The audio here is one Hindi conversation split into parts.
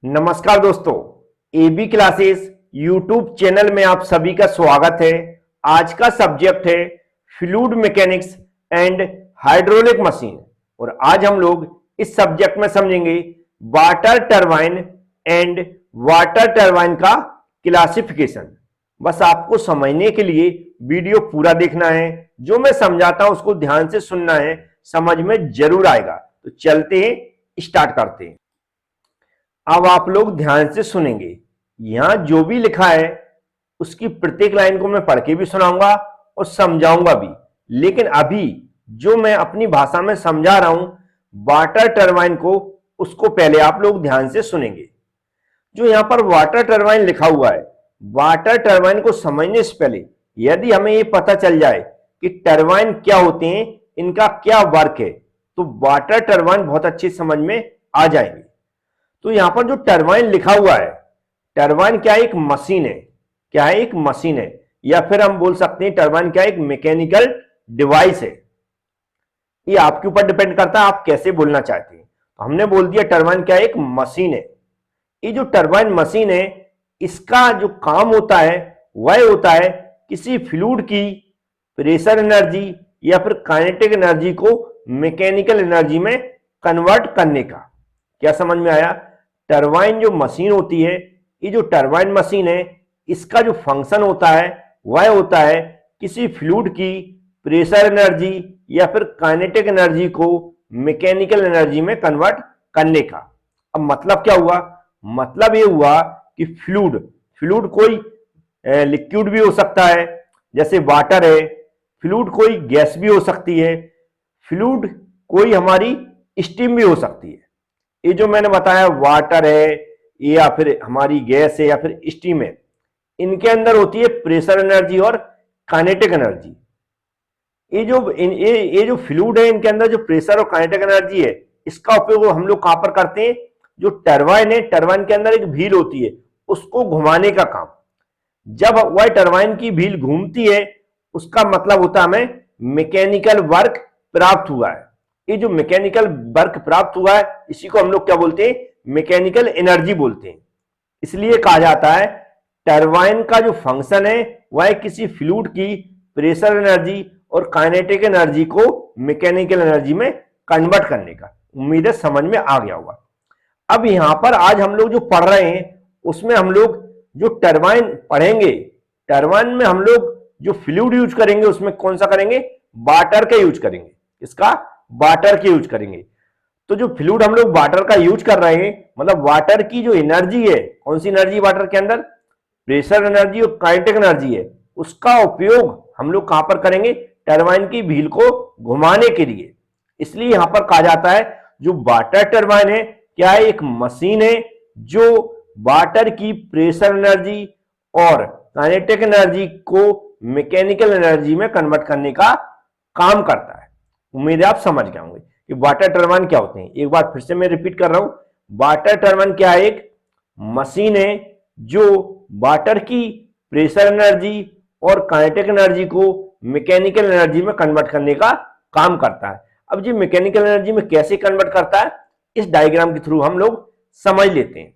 नमस्कार दोस्तों, एबी क्लासेस यूट्यूब चैनल में आप सभी का स्वागत है। आज का सब्जेक्ट है fluid mechanics and hydraulic machine और आज हम लोग इस सब्जेक्ट में समझेंगे water turbine and water turbine का क्लासिफिकेशन। बस आपको समझने के लिए वीडियो पूरा देखना है, जो मैं समझाता हूं उसको ध्यान से सुनना है, समझ में जरूर आएगा। तो चलते हैं, स्टार्ट करते हैं। अब आप लोग ध्यान से सुनेंगे, यहां जो भी लिखा है उसकी प्रत्येक लाइन को मैं पढ़ के भी सुनाऊंगा और समझाऊंगा भी, लेकिन अभी जो मैं अपनी भाषा में समझा रहा हूं वाटर टरबाइन को, उसको पहले आप लोग ध्यान से सुनेंगे। जो यहां पर वाटर टरबाइन लिखा हुआ है, वाटर टरबाइन को समझने से पहले यदि हमें यह पता चल जाए कि टरबाइन क्या होते हैं, इनका क्या वर्क है, तो वाटर टरबाइन बहुत अच्छी समझ में आ जाएंगे। तो यहां पर जो टरबाइन लिखा हुआ है, टरबाइन क्या है? एक मशीन है। क्या है? एक मशीन है, या फिर हम बोल सकते हैं टरबाइन क्या है? एक मैकेनिकल डिवाइस है। ये आपके ऊपर डिपेंड करता है आप कैसे बोलना चाहते हैं। तो हमने बोल दिया टरबाइन क्या है? एक मशीन है। ये जो टरबाइन मशीन है, इसका जो काम होता है वह होता है किसी फ्लूइड की प्रेशर एनर्जी या फिर काइनेटिक एनर्जी को मैकेनिकल एनर्जी में कन्वर्ट करने का। क्या समझ में आया? टरबाइन जो मशीन होती है, ये जो टरबाइन मशीन है, इसका जो फंक्शन होता है वह होता है किसी फ्लूइड की प्रेशर एनर्जी या फिर काइनेटिक एनर्जी को मैकेनिकल एनर्जी में कन्वर्ट करने का। अब मतलब क्या हुआ? मतलब ये हुआ कि फ्लूइड कोई लिक्विड भी हो सकता है, जैसे वाटर है। फ्लूइड कोई गैस भी हो सकती है। फ्लूइड कोई हमारी स्टीम भी हो सकती है। ये जो मैंने बताया वाटर है या फिर हमारी गैस है या फिर स्टीम है, इनके अंदर होती है प्रेशर एनर्जी और काइनेटिक एनर्जी। ये जो फ्लूइड है, इनके अंदर जो प्रेशर और काइनेटिक एनर्जी है, इसका उपयोग हम लोग कहां पर करते हैं? जो टरबाइन है, टरबाइन के अंदर एक व्हील होती है, उसको घुमाने का काम। जब वह टरबाइन की व्हील घूमती है, उसका मतलब होता है हमें मैकेनिकल वर्क प्राप्त हुआ है। ये जो मैकेनिकल वर्क प्राप्त हुआ है, इसी को हम लोग क्या बोलते हैं? मैकेनिकल एनर्जी बोलते हैं। इसलिए कहा जाता है टरबाइन का जो फंक्शन है वह किसी फ्लूइड की प्रेशर एनर्जी और काइनेटिक एनर्जी को मैकेनिकल एनर्जी में कन्वर्ट करने का। उम्मीद है समझ में आ गया होगा। अब यहां पर आज हम लोग जो पढ़ रहे हैं, उसमें हम लोग जो टरबाइन पढ़ेंगे, टरबाइन में हम लोग जो फ्लूइड यूज करेंगे उसमें कौन सा करेंगे? वाटर का यूज करेंगे। इसका वाटर की यूज करेंगे। तो जो फ्लूइड हम लोग वाटर का यूज कर रहे हैं, मतलब वाटर की जो एनर्जी है, कौन सी एनर्जी वाटर के अंदर? प्रेशर एनर्जी और काइनेटिक एनर्जी है। उसका उपयोग हम लोग कहां पर करेंगे? टरबाइन की व्हील को घुमाने के लिए। इसलिए यहां पर कहा जाता है जो वाटर टरबाइन है, क्या है? एक मशीन है जो वाटर की प्रेशर एनर्जी और काइनेटिक एनर्जी को मैकेनिकल एनर्जी में कन्वर्ट करने का काम करता है। उम्मीद है आप समझ गए होंगे कि वाटर टरबाइन क्या होते हैं। एक बार फिर से मैं रिपीट कर रहा हूं, वाटर टरबाइन क्या है? एक मशीन है जो वाटर की प्रेशर एनर्जी और काइनेटिक एनर्जी को मैकेनिकल एनर्जी में कन्वर्ट करने का काम करता है। अब जी मैकेनिकल एनर्जी में कैसे कन्वर्ट करता है, इस डायग्राम के थ्रू हम लोग समझ लेते हैं।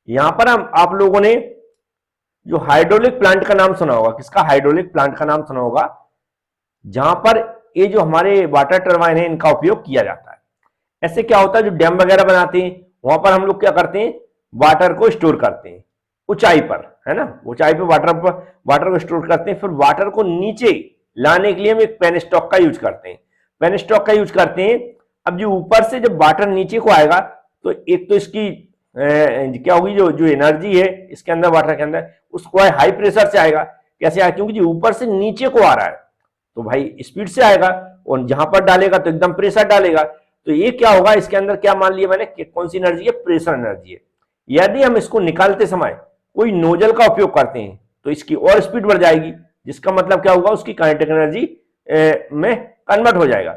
यहां पर आप लोगों ने जो हाइड्रोलिक प्लांट का नाम सुना होगा, किसका? हाइड्रोलिक प्लांट का नाम सुना होगा, जहां पर ये जो हमारे वाटर टरबाइन है इनका उपयोग किया जाता है। ऐसे क्या होता है, जो डैम वगैरह बनाते हैं वहां पर हम लोग क्या करते हैं? वाटर को स्टोर करते हैं ऊंचाई पर, है ना? ऊंचाई पर वाटर को स्टोर करते हैं। फिर वाटर को नीचे लाने के लिए हम एक पेनस्टॉक का यूज करते हैं। पेनस्टॉक का यूज करते हैं। अब जो ऊपर से जब वाटर नीचे को आएगा, तो एक तो इसकी क्या होगी, जो एनर्जी है इसके अंदर, वाटर के अंदर, उसको हाई प्रेशर से आएगा। कैसे आएगा? क्योंकि जो ऊपर से नीचे को आ रहा है तो भाई स्पीड से आएगा, और जहां पर डालेगा तो एकदम प्रेशर डालेगा। तो ये क्या होगा, इसके अंदर क्या मान लिया मैंने कि कौन सी एनर्जी है? प्रेशर एनर्जी है। यदि हम इसको निकालते समय कोई नोजल का उपयोग करते हैं तो इसकी और स्पीड बढ़ जाएगी, जिसका मतलब क्या होगा? उसकी काइनेटिक एनर्जी में कन्वर्ट हो जाएगा।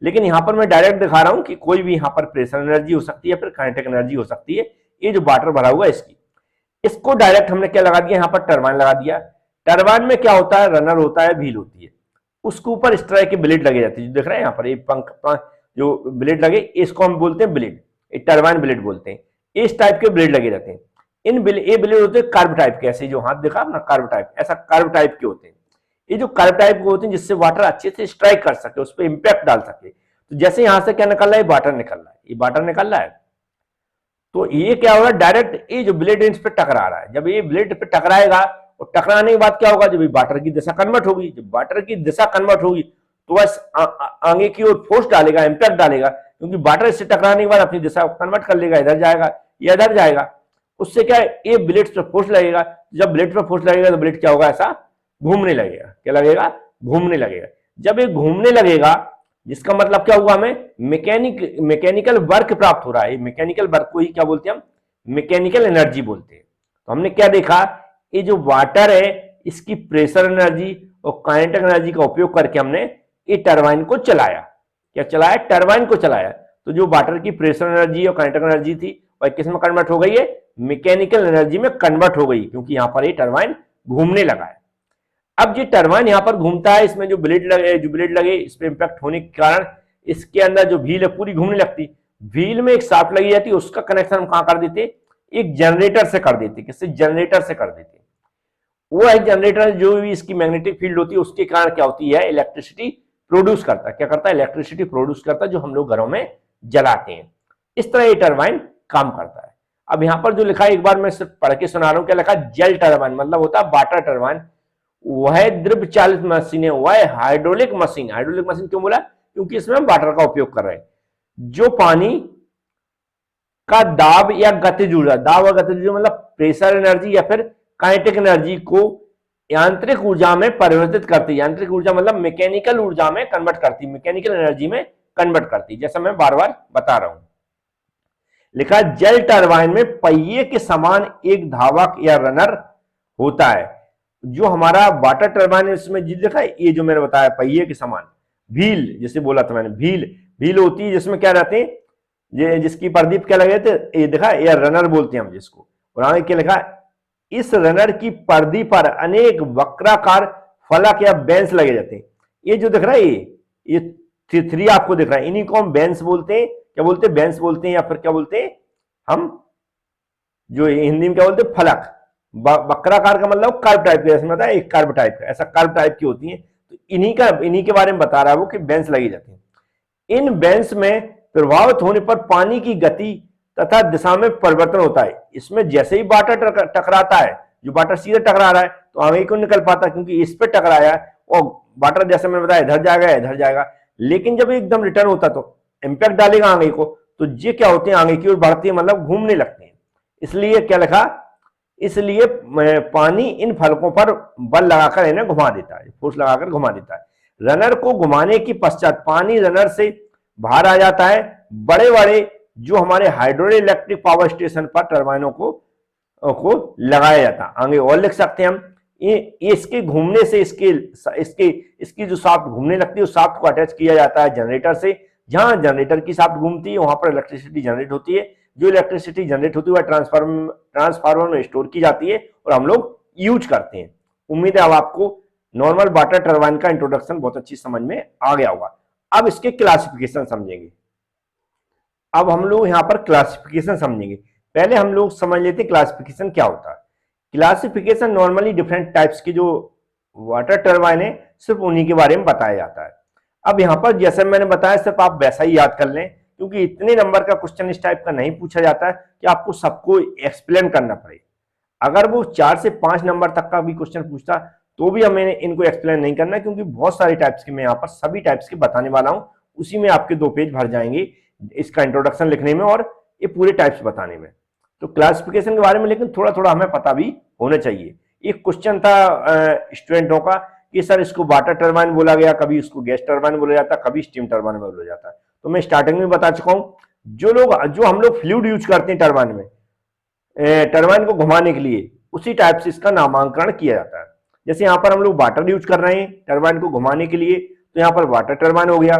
लेकिन यहां पर मैं डायरेक्ट दिखा रहा हूं कि कोई भी यहां पर प्रेशर एनर्जी हो सकती है, फिर काइनेटिक एनर्जी हो सकती है। ये जो वाटर भरा हुआ है इसको डायरेक्ट हमने क्या लगा दिया? यहां पर टरबाइन लगा दिया। टरबाइन में क्या होता है? रनर होता है, व्हील होती है, उसके ऊपर इस तरह के ब्लेड लगे जाते हैं। जो देख रहे हैं यहाँ पर ये पंख जो ब्लेड लगे, इसको हम बोलते हैं ब्लेड, टरबाइन ब्लेड बोलते हैं। इस टाइप के ब्लेड लगे रहते हैं। ये ब्लेड होते हैं कर्व टाइप के, ऐसे जो हाथ देखा अपना कर्व टाइप, ऐसा कर्व टाइप के होते हैं। ये जो कर्व टाइप के होते हैं जिससे वाटर अच्छे से स्ट्राइक कर सके, उस पर इंपैक्ट डाल सके। तो जैसे यहां से क्या निकल रहा है, वाटर निकल रहा है, ये वाटर निकल रहा है, तो ये क्या होगा, डायरेक्ट ये जो ब्लेड इस पे टकरा रहा है। जब ये ब्लेड पे टकराएगा और टकराने के बाद क्या होगा, जब ये वाटर की दिशा कन्वर्ट होगी, जब वाटर की दिशा कन्वर्ट होगी तो बस आगे की ओर फोर्स डालेगा, इंपैक्ट डालेगा, क्योंकि वाटर इससे टकराने के बाद अपनी दिशा कन्वर्ट कर लेगा, इधर जाएगा या इधर जाएगा। उससे क्या है, ये ब्लेड पर फोर्स लगेगा। जब ब्लेड पर फोर्स लगेगा तो ब्लेड क्या होगा, ऐसा घूमने लगेगा। क्या लगेगा, घूमने लगेगा। जब ये घूमने लगेगा जिसका मतलब क्या हुआ, हमें मैकेनिकल वर्क प्राप्त हो रहा है। मैकेनिकल वर्क को ही क्या बोलते हैं हम, मैकेनिकल एनर्जी बोलते हैं। तो हमने क्या देखा, ये जो वाटर है इसकी प्रेशर एनर्जी और काइनेटिक एनर्जी का उपयोग करके हमने ये टरबाइन को चलाया। क्या चलाया, टरबाइन को चलाया। तो जो वाटर की प्रेशर एनर्जी और काइनेटिक एनर्जी थी वह किस में कन्वर्ट हो गई है, मैकेनिकल एनर्जी में कन्वर्ट हो गई, क्योंकि यहां पर ये टरबाइन घूमने लगा है। अब ये टरबाइन यहां पर घूमता है, इसमें जो ब्लेड लगे इस पे इंपैक्ट होने के कारण इसके अंदर जो व्हील है पूरी घूमने लगती। व्हील में एक शाफ्ट लगी जाती है, उसका कनेक्शन हम कहां कर देते, एक जनरेटर से कर देते। किससे, जनरेटर से कर देते। वो है जनरेटर जो भी इसकी मैग्नेटिक फील्ड होती है उसके कारण क्या होती है, इलेक्ट्रिसिटी प्रोड्यूस करता है। क्या करता है, इलेक्ट्रिसिटी प्रोड्यूस करता है, जो हम लोग घरों में जलाते हैं। इस तरह ये टरबाइन काम करता है। अब यहां पर जो लिखा है, एक बार मैं सिर्फ पढ़ के सुना रहा हूं। क्या लिखा, जेल टरबाइन मतलब होता है वाटर टरबाइन। वह द्रव चालित मशीन है, वह हाइड्रोलिक मशीन। हाइड्रोलिक मशीन क्यों बोला, क्योंकि इसमें हम वाटर का उपयोग कर रहे हैं। जो पानी का दाब या गतिज ऊर्जा, दाब और गतिज ऊर्जा मतलब प्रेशर एनर्जी या फिर काइनेटिक एनर्जी को यांत्रिक ऊर्जा में परिवर्तित करती। यांत्रिक ऊर्जा मतलब मैकेनिकल ऊर्जा में कन्वर्ट करती, मैकेनिकल एनर्जी में कन्वर्ट करती, जैसा मैं बार बार बता रहा हूं। लिखा, जेल टरबाइन में पहिए के समान एक धावक या रनर होता है। जो हमारा वाटर टरबाइन है उसमें जी देखा, ये जो मैंने बताया पहिए के समान, व्हील जैसे बोला था मैंने, व्हील होती है जिसमें क्या रहते हैं, ये जिसकी प्रदीप क्या लगे थे, ये देखा, ये रनर बोलते हैं हम जिसको। और आगे क्या लिखा, इस रनर की पर्दी पर अनेक वक्राकार फलक या बेंच लगे जाते हैं। ये जो दिख रहा है, ये थ्री आपको दिख रहा है, इन्हीं को हम बेंच बोलते हैं। क्या बोलते हैं, बेंच बोलते हैं, या फिर क्या बोलते हैं हम, जो हिंदी में क्या बोलते हैं, फलक। वक्राकार का मतलब कर्व टाइप का, इसमें एक कर्व टाइप का, ऐसा कर्व टाइप की होती है। तो इन्हीं के बारे में बता रहा है वो कि बेंच लगी जाती है। इन बेंच में प्रभावित होने पर पानी की गति तथा दिशा में परिवर्तन होता है। इसमें जैसे ही वाटर टकराता है, जो वाटर सीधे टकरा रहा है तो आगे क्यों निकल पाता, क्योंकि इस पे टकराया और वाटर जैसे मैंने बताया इधर जाएगा इधर जाएगा। लेकिन जब एकदम रिटर्न होता तो इंपैक्ट डालेगा आगे को, तो ये क्या होते हैं, आगे की ओर बढ़ती है, मतलब घूमने लगते हैं। इसलिए क्या लिखा, इसलिए पानी इन फलकों पर बल लगाकर इन्हें घुमा देता है, फोर्स लगाकर घुमा देता है। रनर को घुमाने के पश्चात पानी रनर से बाहर आ जाता है। बड़े बड़े जो हमारे हाइड्रो इलेक्ट्रिक पावर स्टेशन पर टरबाइनों को लगाया जाता है। आगे और लिख सकते हैं हम, ये इसके घूमने से इसकी जो शाफ्ट घूमने लगती है उस शाफ्ट को अटैच किया जाता है जनरेटर से। जहां जनरेटर की शाफ्ट घूमती है वहां पर इलेक्ट्रिसिटी जनरेट होती है। जो इलेक्ट्रिसिटी जनरेट होती है वह ट्रांसफार्मर में स्टोर की जाती है और हम लोग यूज करते हैं। उम्मीद है अब आपको नॉर्मल वाटर टरबाइन का इंट्रोडक्शन बहुत अच्छी समझ में आ गया होगा। अब इसके क्लासिफिकेशन समझेंगे। अब हम लोग यहां पर क्लासिफिकेशन समझेंगे। पहले हम लोग समझ लेते क्लासिफिकेशन क्या होता है। क्लासिफिकेशन नॉर्मली डिफरेंट टाइप्स की जो वाटर टरबाइन है सिर्फ उन्हीं के बारे में बताया जाता है। अब यहां पर जैसे मैंने बताया सिर्फ आप वैसा ही याद कर लें, क्योंकि इतने नंबर का क्वेश्चन इस टाइप का नहीं पूछा जाता है कि आपको सबको एक्सप्लेन करना पड़े। अगर वो 4 से 5 नंबर तक का भी क्वेश्चन पूछता तो भी हमें इनको एक्सप्लेन नहीं करना, क्योंकि बहुत सारे टाइप्स के मैं यहाँ पर सभी टाइप्स के बताने वाला हूं। उसी में आपके 2 पेज भर जाएंगे इसका इंट्रोडक्शन लिखने में और ये पूरे टाइप्स बताने में। तो क्लासिफिकेशन के बारे में लेकिन थोड़ा थोड़ा हमें पता भी होना चाहिए। एक क्वेश्चन था स्टूडेंटों का कि सर इसको वाटर टरबाइन बोला गया, कभी इसको गैस टरबाइन बोला जाता, कभी स्टीम टरबाइन बोला जाता है। तो मैं स्टार्टिंग में बता चुका हूं, जो हम लोग फ्लूइड यूज करते हैं टरबाइन में, टरबाइन को घुमाने के लिए, उसी टाइप से इसका नामांकन किया जाता है। जैसे यहाँ पर हम लोग वाटर यूज कर रहे हैं टरबाइन को घुमाने के लिए, तो यहाँ पर वाटर टरबाइन हो गया।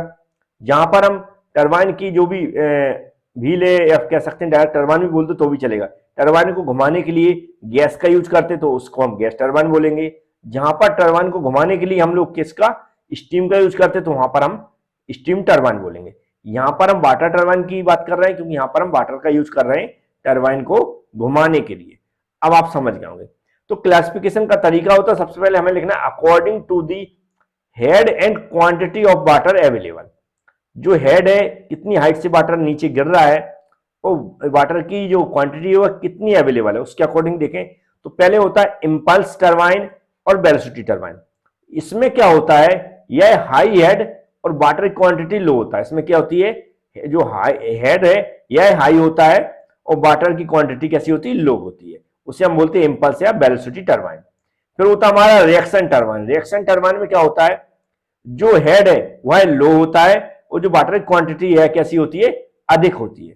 जहां पर हम टरबाइन की जो भी व्हील है या कह सकते हैं डायरेक्ट टरबाइन भी बोलते तो भी चलेगा, टरबाइन को घुमाने के लिए गैस का यूज करते तो उसको हम गैस टरबाइन बोलेंगे। जहां पर टरबाइन को घुमाने के लिए हम लोग किसका, स्टीम का यूज करते तो वहां पर हम स्टीम टरबाइन बोलेंगे। यहाँ पर हम वाटर टरबाइन की बात कर रहे हैं क्योंकि यहाँ पर हम वाटर का यूज कर रहे हैं टरबाइन को घुमाने के लिए। अब आप समझ गए होंगे। तो क्लासिफिकेशन का तरीका होता है, सबसे पहले हमें लिखना according to the head and quantity of water available. जो हेड है, कितनी हाइट से वाटर नीचे गिर रहा है, वो वाटर की जो क्वांटिटी है वह कितनी अवेलेबल है, उसके अकॉर्डिंग देखें। तो पहले होता है इंपल्स टरबाइन और वेलोसिटी टरबाइन। इसमें क्या होता है, यह हाई हेड और वाटर क्वांटिटी लो होता है। इसमें क्या होती है, जो हाई हेड है यह हाई होता है और वाटर की क्वांटिटी कैसी होती है, लो होती है। उसे हम बोलते हैं इंपल्स या वेलोसिटी टरबाइन। फिर होता है हमारा रिएक्शन टरबाइन। रिएक्शन टरबाइन में क्या होता है, जो हेड है वह लो होता है और जो वाटर की क्वांटिटी है कैसी होती है, अधिक होती है।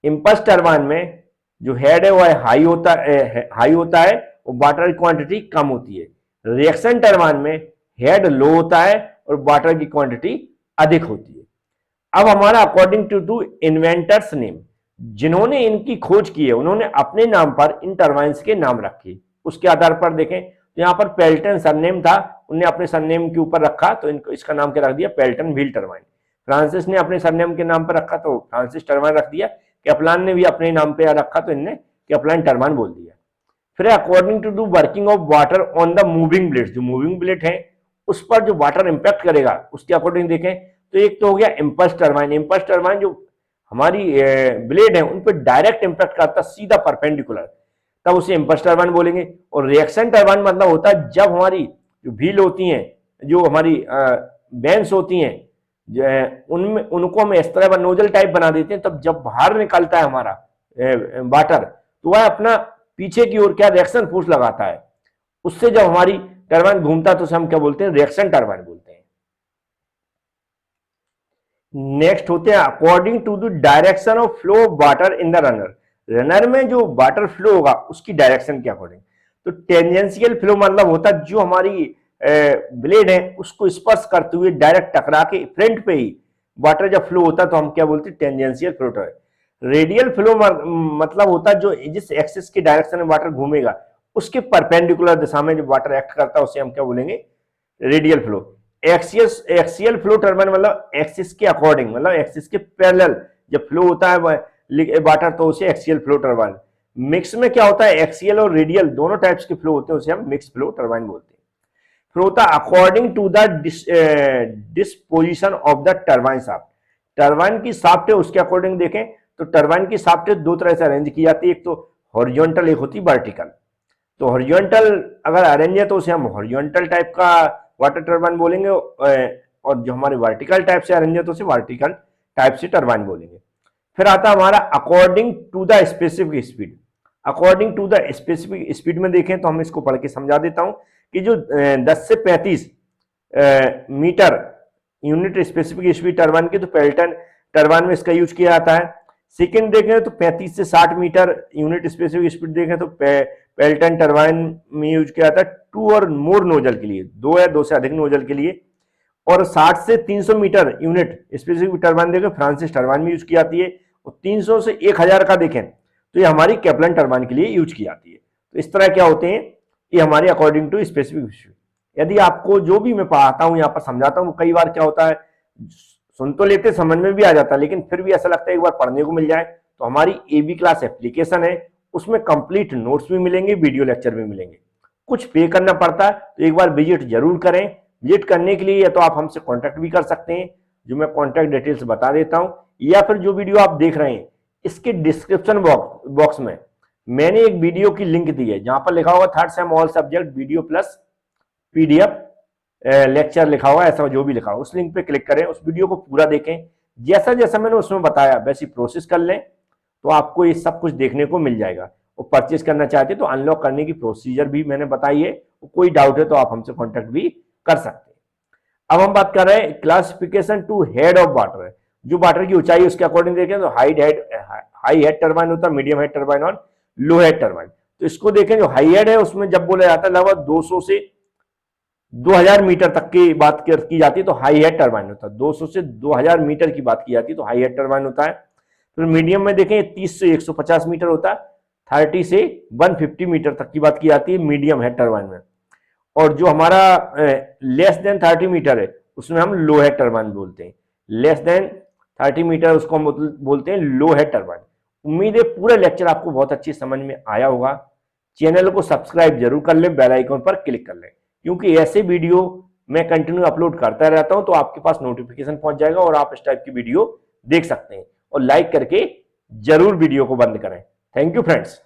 इंपल्स टरबाइन में जो हेड है वह हाई होता है और वाटर की क्वांटिटी कम होती है। रिएक्शन टरबाइन में हेड लो होता है और वाटर की क्वांटिटी अधिक होती है। अब हमारा अकॉर्डिंग टू इन्वेंटर्स नेम, जिन्होंने इनकी खोज की है उन्होंने अपने नाम पर इन टरबाइंस के नाम रखे। उसके आधार पर देखें तो यहाँ पर पेल्टन सरनेम था, उन्हें अपने सरनेम के ऊपर रखा तो इनको इसका नाम क्या रख दिया, पेल्टन व्हील टरबाइन। फ्रांसिस ने अपने सरनेम के नाम पर रखा तो फ्रांसिस टरबाइन रख दिया। कैप्लान ने भी अपने नाम पे रखा तो इनने कैप्लान टरबाइन बोल दिया। फिर according to the working of water on the moving blade, जो मूविंग ब्लेड है उस पर जो वाटर इंपैक्ट करेगा उसके अकॉर्डिंग देखें तो एक तो हो गया इंपल्स टरबाइन। इंपल्स टरबाइन जो हमारी ब्लेड है उन पर डायरेक्ट इंपैक्ट करता सीधा परपेंडिकुलर, तब उसे इंपल्स टरबाइन बोलेंगे। और रिएक्शन टरबाइन मतलब होता है जब हमारी जो व्हील होती हैं, जो हमारी बेंस होती हैं, उनमें उनको हम इस तरह नोजल टाइप बना देते हैं, तब जब बाहर निकलता है हमारा वाटर तो वह अपना पीछे की ओर क्या रिएक्शन फोर्स लगाता है, उससे जब हमारी टरबाइन घूमता है तो उसे हम क्या बोलते हैं, रिएक्शन टरबाइन बोलते हैं। नेक्स्ट होते हैं according to the direction of flow of water in the runner. Runner में जो वाटर फ्लो होगा उसकी डायरेक्शन के अकॉर्डिंग। तो टेंजेंशियल फ्लो मतलब होता है जो हमारी ब्लेड है उसको स्पर्श करते हुए डायरेक्ट टकरा के फ्रंट पे ही वाटर जब फ्लो होता है तो हम क्या बोलते हैं, टेंजेंशियल फ्लो। रेडियल फ्लो मतलब होता है जो जिस एक्सिस की डायरेक्शन में वाटर घूमेगा उसके परपेंडिकुलर दिशा में जो वाटर एक्ट करता है उसे हम क्या बोलेंगे, radial flow. Axial flow turbine मतलब एक्सिस के अकॉर्डिंग, मतलब एक्सिस के पैरेलल जब फ्लो होता है वाटर तो उसे एक्सियल फ्लो टरबाइन। मिक्स में क्या होता है, एक्सियल और रेडियल दोनों टाइप्स के फ्लो होते हैं, उसे हम मिक्स फ्लो टरबाइन बोलते हैं। फिर होता है according to the disposition of the turbine shaft. Turbine की शाफ्ट है उसके अकॉर्डिंग देखें तो टरबाइन की शाफ्ट दो तरह से अरेंज की जाती है, एक तो हॉरिजॉन्टल, एक होती वर्टिकल। तो हॉरिजॉन्टल अगर अरेंज है तो उसे हम हॉरिजॉन्टल टाइप का वाटर टरबाइन बोलेंगे और जो हमारे वर्टिकल टाइप से अरेंज है तो उसे वर्टिकल टाइप से टरबाइन बोलेंगे। फिर आता है हमारा according to the specific speed. According to the specific speed में देखें तो हम इसको पढ़ के समझा देता हूं कि जो 10 से 35 metre unit specific speed turbine की तो पेल्टन टरबाइन में इसका यूज किया जाता है। सेकेंड देखें तो 35 से 60 मीटर यूनिट स्पेसिफिक स्पीड देखें तो पेल्टन टरबाइन में यूज किया जाता है 2 और मोर नोजल के लिए, 2 या 2 से अधिक नोजल के लिए। और 60 से 300 मीटर यूनिट स्पेसिफिक टरबाइन देखें फ्रांसिस टरबाइन में यूज की जाती है। और 300 से 1000 का देखें तो ये हमारी कैप्लान टरबाइन के लिए यूज की जाती है। तो इस तरह क्या होते हैं, ये हमारे अकॉर्डिंग टू स्पेसिफिक स्पीड। यदि आपको जो भी मैं पढ़ाता हूं यहाँ पर समझाता हूं, कई बार क्या होता है सुन तो लेते समझ में भी आ जाता है लेकिन फिर भी ऐसा लगता है एक बार पढ़ने को मिल जाए। तो हमारी एबी क्लास एप्लीकेशन है, उसमें कंप्लीट नोट्स भी मिलेंगे, वीडियो लेक्चर भी मिलेंगे। कुछ पे करना पड़ता है तो एक बार विजिट जरूर करें। विजिट करने के लिए या तो आप हमसे कांटेक्ट भी कर सकते हैं, जो मैं कांटेक्ट डिटेल्स बता देता हूं, या फिर जो वीडियो आप देख रहे हैं इसके डिस्क्रिप्शन बॉक्स में मैंने एक वीडियो की लिंक दी है जहां पर लिखा होगा 3rd same all subject video plus PDF lecture लिखा हुआ है, ऐसा जो भी लिखा हुआ उस लिंक पे क्लिक करें, उस वीडियो को पूरा देखें। जैसा जैसा मैंने उसमें बताया वैसी प्रोसेस कर लें तो आपको ये सब कुछ देखने को मिल जाएगा। और परचेज करना चाहते तो अनलॉक करने की प्रोसीजर भी मैंने बताई है, कोई डाउट है तो आप हमसे कॉन्टेक्ट भी कर सकते हैं। अब हम बात कर रहे हैं classification to head of water. जो वाटर की ऊंचाई उसके अकॉर्डिंग देखें तो हाई हेड टरबाइन होता है, मीडियम हेड टरबाइन और लो हेड टरबाइन। तो इसको देखें जो हाई हेड है उसमें जब बोला जाता है लगभग 200 से 2000 मीटर तक की बात की जाती है तो हाई हेड टरबाइन होता है। 200 से 2000 मीटर की बात की जाती है तो हाई हेड टरबाइन होता है। फिर मीडियम में देखें 30 से 150 मीटर होता है, 30 से 150 मीटर तक की बात की जाती है मीडियम हेड टरबाइन में। और जो हमारा लेस देन 30 मीटर है उसमें हम लो हेड टरबाइन बोलते हैं। लेस देन 30 मीटर उसको हम बोलते हैं लो हेड टरबाइन। उम्मीद है पूरा लेक्चर आपको बहुत अच्छी समझ में आया होगा। चैनल को सब्सक्राइब जरूर कर लें, बेल आइकन पर क्लिक कर लें, क्योंकि ऐसे वीडियो मैं कंटिन्यू अपलोड करता रहता हूं तो आपके पास नोटिफिकेशन पहुंच जाएगा और आप इस टाइप की वीडियो देख सकते हैं। और लाइक करके जरूर वीडियो को बंद करें। Thank you friends.